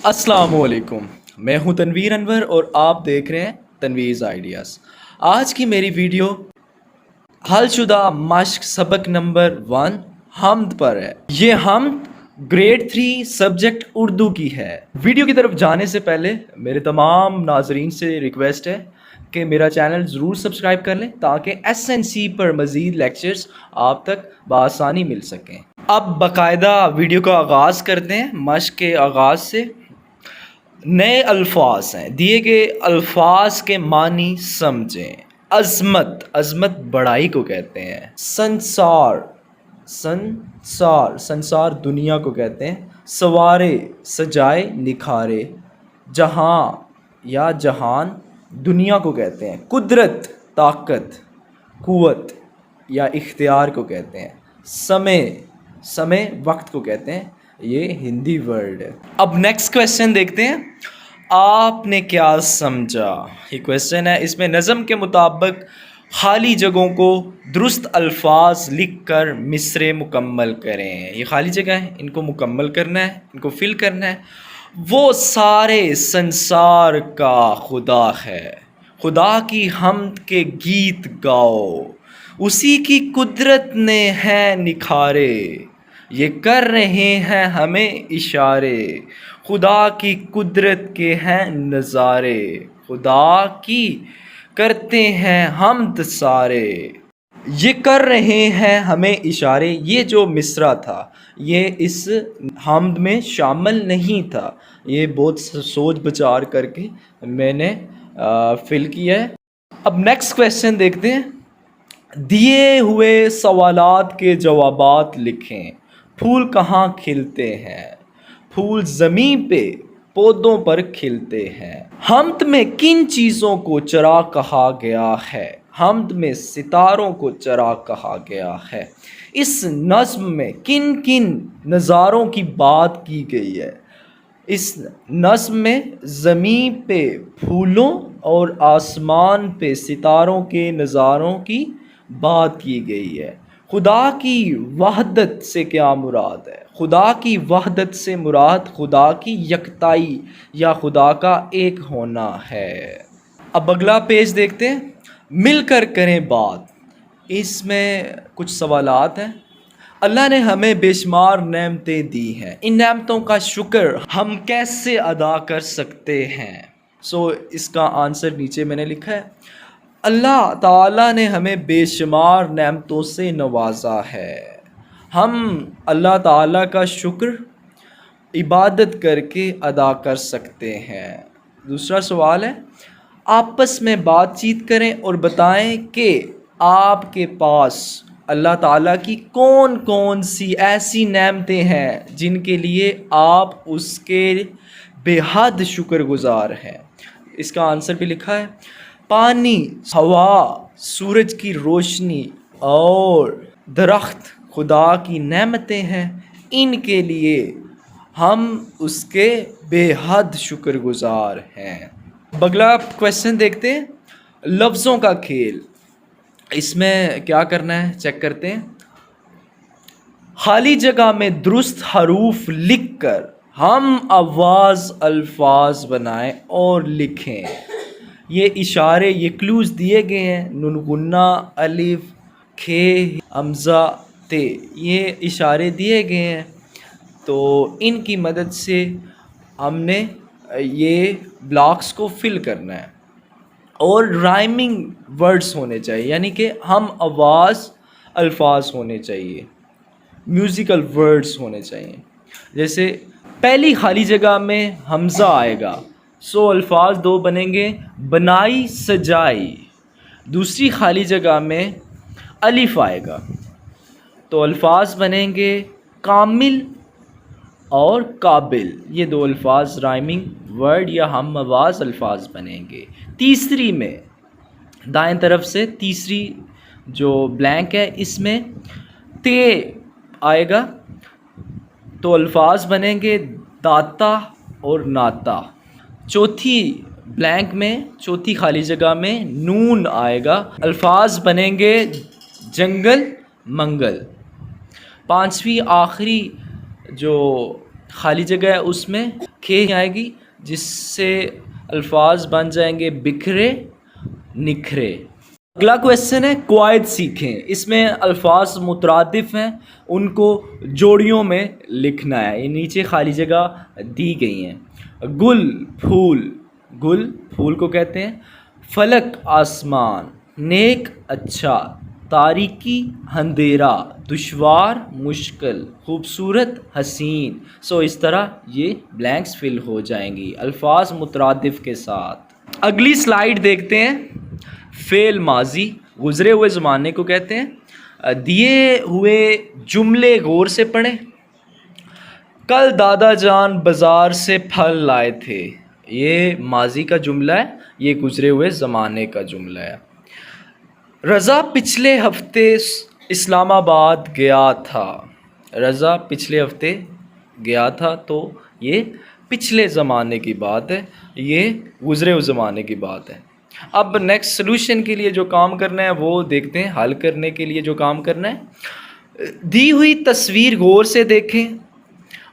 السلام علیکم، میں ہوں تنویر انور اور آپ دیکھ رہے ہیں تنویرز آئیڈیاز۔ آج کی میری ویڈیو حل شدہ مشق سبق نمبر 1 حمد پر ہے۔ یہ حمد گریڈ 3 سبجیکٹ اردو کی ہے۔ ویڈیو کی طرف جانے سے پہلے میرے تمام ناظرین سے ریکویسٹ ہے کہ میرا چینل ضرور سبسکرائب کر لیں تاکہ SNC پر مزید لیکچرز آپ تک بآسانی مل سکیں۔ اب باقاعدہ ویڈیو کا آغاز کرتے ہیں۔ مشق کے آغاز سے نئے الفاظ ہیں، دیے گئے الفاظ کے معنی سمجھیں۔ عظمت بڑائی کو کہتے ہیں۔ سنسار دنیا کو کہتے ہیں۔ سوارے سجائے نکھارے۔ جہاں یا جہان دنیا کو کہتے ہیں۔ قدرت طاقت قوت یا اختیار کو کہتے ہیں۔ سمے وقت کو کہتے ہیں۔ یہ ہندی ورڈ ہے۔ اب نیکسٹ کویسچن دیکھتے ہیں۔ آپ نے کیا سمجھا؟ یہ کویسچن ہے، اس میں نظم کے مطابق خالی جگہوں کو درست الفاظ لکھ کر مصرعے مکمل کریں۔ یہ خالی جگہ ہے، ان کو مکمل کرنا ہے، ان کو فل کرنا ہے۔ وہ سارے سنسار کا خدا ہے، خدا کی حمد کے گیت گاؤ، اسی کی قدرت نے ہے نکھارے، یہ کر رہے ہیں ہمیں اشارے، خدا کی قدرت کے ہیں نظارے، خدا کی کرتے ہیں حمد سارے، یہ کر رہے ہیں ہمیں اشارے۔ یہ جو مصرع تھا یہ اس حمد میں شامل نہیں تھا، یہ بہت سوچ بچار کر کے میں نے فل کیا ہے۔ اب نیکسٹ کویسچن دیکھتے ہیں۔ دیے ہوئے سوالات کے جوابات لکھیں۔ پھول کہاں کھلتے ہیں؟ پھول زمین پہ پودوں پر کھلتے ہیں۔ حمد میں کن چیزوں کو چراغ کہا گیا ہے؟ حمد میں ستاروں کو چراغ کہا گیا ہے۔ اس نظم میں کن کن نظاروں کی بات کی گئی ہے؟ اس نظم میں زمین پہ پھولوں اور آسمان پہ ستاروں کے نظاروں کی بات کی گئی ہے۔ خدا کی وحدت سے کیا مراد ہے؟ خدا کی وحدت سے مراد خدا کی یکتائی یا خدا کا ایک ہونا ہے۔ اب اگلا پیج دیکھتے ہیں۔ مل کر کریں بات۔ اس میں کچھ سوالات ہیں۔ اللہ نے ہمیں بے شمار نعمتیں دی ہیں، ان نعمتوں کا شکر ہم کیسے ادا کر سکتے ہیں؟ اس کا آنسر نیچے میں نے لکھا ہے۔ اللہ تعالیٰ نے ہمیں بے شمار نعمتوں سے نوازا ہے، ہم اللہ تعالیٰ کا شکر عبادت کر کے ادا کر سکتے ہیں۔ دوسرا سوال ہے، آپس میں بات چیت کریں اور بتائیں کہ آپ کے پاس اللہ تعالیٰ کی کون کون سی ایسی نعمتیں ہیں جن کے لیے آپ اس کے بے حد شکر گزار ہیں۔ اس کا آنسر بھی لکھا ہے۔ پانی، ہوا، سورج کی روشنی اور درخت خدا کی نعمتیں ہیں، ان کے لیے ہم اس کے بے حد شکر گزار ہیں۔ اگلا کویسچن دیکھتے ہیں۔ لفظوں کا کھیل۔ اس میں کیا کرنا ہے چیک کرتے ہیں۔ خالی جگہ میں درست حروف لکھ کر ہم آواز الفاظ بنائیں اور لکھیں۔ یہ اشارے، یہ کلوز دیے گئے ہیں، نون غنہ، الف، کھ، حمزہ، تے، یہ اشارے دیے گئے ہیں، تو ان کی مدد سے ہم نے یہ بلاکس کو فل کرنا ہے۔ اور رائمنگ ورڈز ہونے چاہیے، یعنی کہ ہم آواز الفاظ ہونے چاہیے، میوزیکل ورڈز ہونے چاہیے۔ جیسے پہلی خالی جگہ میں حمزہ آئے گا، الفاظ دو بنیں گے، بنائی سجائی۔ دوسری خالی جگہ میں الف آئے گا تو الفاظ بنیں گے کامل اور قابل۔ یہ دو الفاظ رائمنگ ورڈ یا ہم آواز الفاظ بنیں گے۔ تیسری میں دائیں طرف سے تیسری جو بلینک ہے اس میں تے آئے گا تو الفاظ بنیں گے داتا اور ناتا۔ چوتھی بلینک میں، چوتھی خالی جگہ میں نون آئے گا، الفاظ بنیں گے جنگل منگل۔ پانچویں آخری جو خالی جگہ ہے اس میں کھے آئے گی جس سے الفاظ بن جائیں گے بکھرے نکھرے۔ اگلا کویسچن ہے قواعد سیکھیں، اس میں الفاظ مترادف ہیں، ان کو جوڑیوں میں لکھنا ہے، یہ نیچے خالی جگہ دی گئی ہیں۔ گل پھول، گل پھول کو کہتے ہیں۔ فلک آسمان، نیک اچھا، تاریکی اندھیرا، دشوار مشکل، خوبصورت حسین۔ اس طرح یہ بلینکس فل ہو جائیں گی الفاظ مترادف کے ساتھ۔ اگلی سلائیڈ دیکھتے ہیں۔ فعل ماضی گزرے ہوئے زمانے کو کہتے ہیں۔ دیے ہوئے جملے غور سے پڑھیں۔ کل دادا جان بازار سے پھل لائے تھے، یہ ماضی کا جملہ ہے، یہ گزرے ہوئے زمانے کا جملہ ہے۔ رضا پچھلے ہفتے اسلام آباد گیا تھا، رضا پچھلے ہفتے گیا تھا، تو یہ پچھلے زمانے کی بات ہے، یہ گزرے ہوئے زمانے کی بات ہے۔ اب نیکسٹ سلوشن کے لیے جو کام کرنا ہے وہ دیکھتے ہیں۔ حل کرنے کے لیے جو کام کرنا ہے، دی ہوئی تصویر غور سے دیکھیں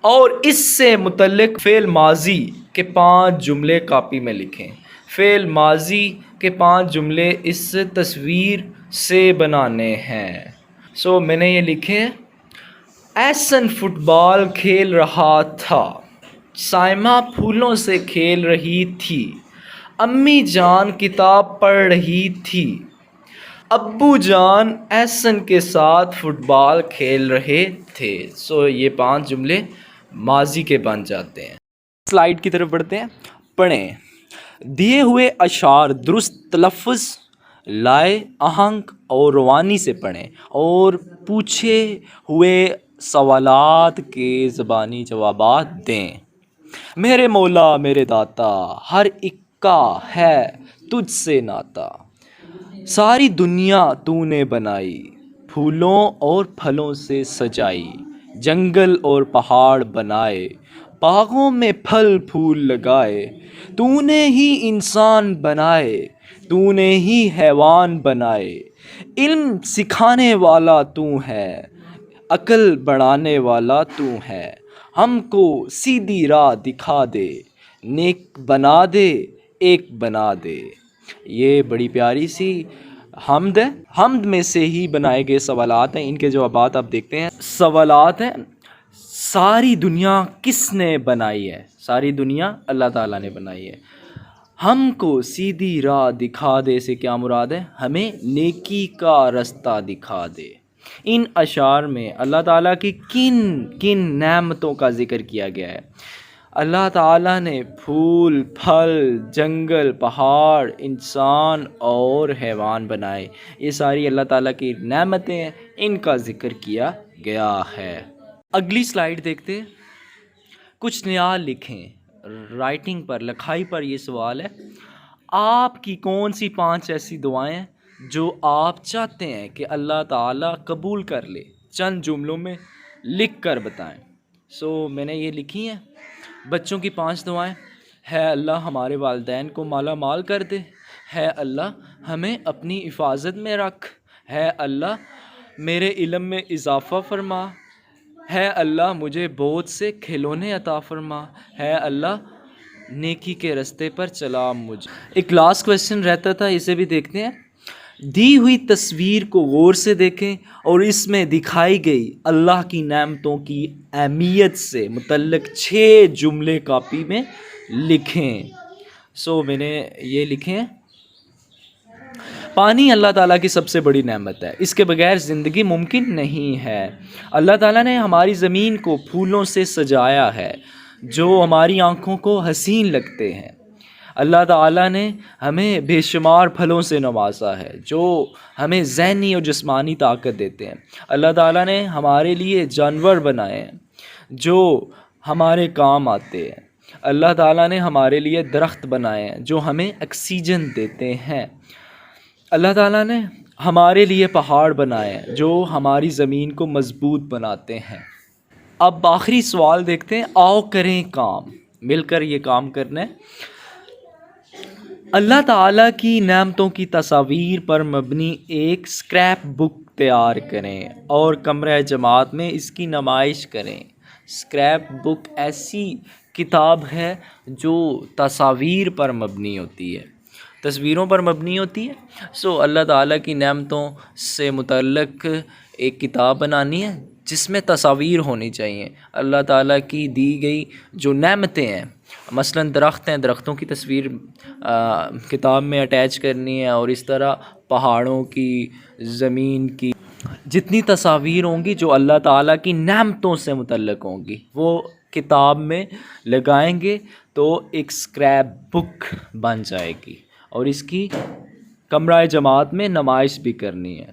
اور اس سے متعلق فعل ماضی کے 5 جملے کاپی میں لکھیں۔ فعل ماضی کے 5 جملے اس تصویر سے بنانے ہیں۔ میں نے یہ لکھے ہیں۔ احسن فٹ بال کھیل رہا تھا، سائمہ پھولوں سے کھیل رہی تھی، امی جان کتاب پڑھ رہی تھی، ابو جان احسن کے ساتھ فٹ بال کھیل رہے تھے۔ یہ 5 جملے ماضی کے بن جاتے ہیں۔ سلائیڈ کی طرف بڑھتے ہیں، پڑھیں۔ دیے ہوئے اشعار درست تلفظ، لائے، آہنگ اور روانی سے پڑھیں اور پوچھے ہوئے سوالات کے زبانی جوابات دیں۔ میرے مولا میرے داتا، ہر ایک کا ہے تجھ سے ناتا، ساری دنیا تو نے بنائی، پھولوں اور پھلوں سے سجائی، جنگل اور پہاڑ بنائے، باغوں میں پھل پھول لگائے، تو نے ہی انسان بنائے، تو نے ہی حیوان بنائے، علم سکھانے والا تو ہے، عقل بڑھانے والا تو ہے، ہم کو سیدھی راہ دکھا دے، نیک بنا دے، ایک بنا دے۔ یہ بڑی پیاری سی حمد ہے، حمد میں سے ہی بنائے گئے سوالات ہیں، ان کے جوابات آپ دیکھتے ہیں۔ سوالات ہیں، ساری دنیا کس نے بنائی ہے؟ ساری دنیا اللہ تعالیٰ نے بنائی ہے۔ ہم کو سیدھی راہ دکھا دے سے کیا مراد ہے؟ ہمیں نیکی کا رستہ دکھا دے۔ ان اشعار میں اللہ تعالیٰ کی کن کن نعمتوں کا ذکر کیا گیا ہے؟ اللہ تعالیٰ نے پھول، پھل، جنگل، پہاڑ، انسان اور حیوان بنائے، یہ ساری اللہ تعالیٰ کی نعمتیں ہیں، ان کا ذکر کیا گیا ہے۔ اگلی سلائیڈ دیکھتے ہیں۔ کچھ نیا لکھیں۔ رائٹنگ پر، لکھائی پر یہ سوال ہے، آپ کی کون سی 5 ایسی دعائیں ہیں جو آپ چاہتے ہیں کہ اللہ تعالیٰ قبول کر لے؟ چند جملوں میں لکھ کر بتائیں۔ میں نے یہ لکھی ہیں۔ بچوں کی 5 دعائیں: ہے اللہ ہمارے والدین کو مالا مال کر دے، ہے اللہ ہمیں اپنی حفاظت میں رکھ، ہے اللہ میرے علم میں اضافہ فرما، ہے اللہ مجھے بہت سے کھلونے عطا فرما، ہے اللہ نیکی کے رستے پر چلا مجھے۔ ایک لاسٹ کویسچن رہتا تھا، اسے بھی دیکھتے ہیں۔ دی ہوئی تصویر کو غور سے دیکھیں اور اس میں دکھائی گئی اللہ کی نعمتوں کی اہمیت سے متعلق 6 جملے کاپی میں لکھیں۔ میں نے یہ لکھے ہیں۔ پانی اللہ تعالیٰ کی سب سے بڑی نعمت ہے، اس کے بغیر زندگی ممکن نہیں ہے۔ اللہ تعالیٰ نے ہماری زمین کو پھولوں سے سجایا ہے جو ہماری آنکھوں کو حسین لگتے ہیں۔ اللہ تعالیٰ نے ہمیں بے شمار پھلوں سے نوازا ہے جو ہمیں ذہنی اور جسمانی طاقت دیتے ہیں۔ اللہ تعالیٰ نے ہمارے لیے جانور بنائے ہیں جو ہمارے کام آتے ہیں۔ اللہ تعالیٰ نے ہمارے لیے درخت بنائے ہیں جو ہمیں آکسیجن دیتے ہیں۔ اللہ تعالیٰ نے ہمارے لیے پہاڑ بنائے ہیں جو ہماری زمین کو مضبوط بناتے ہیں۔ اب آخری سوال دیکھتے ہیں، آؤ کریں کام، مل کر یہ کام کرنا ہے۔ اللہ تعالیٰ کی نعمتوں کی تصاویر پر مبنی ایک اسکریپ بک تیار کریں اور کمرہ جماعت میں اس کی نمائش کریں۔ اسکریپ بک ایسی کتاب ہے جو تصاویر پر مبنی ہوتی ہے، تصویروں پر مبنی ہوتی ہے. سو اللہ تعالیٰ کی نعمتوں سے متعلق ایک کتاب بنانی ہے جس میں تصاویر ہونی چاہیے. اللہ تعالیٰ کی دی گئی جو نعمتیں ہیں، مثلاً درخت ہیں، درختوں کی تصویر کتاب میں اٹیچ کرنی ہے، اور اس طرح پہاڑوں کی، زمین کی، جتنی تصاویر ہوں گی جو اللہ تعالیٰ کی نعمتوں سے متعلق ہوں گی وہ کتاب میں لگائیں گے تو ایک اسکریپ بک بن جائے گی، اور اس کی کمرہ جماعت میں نمائش بھی کرنی ہے.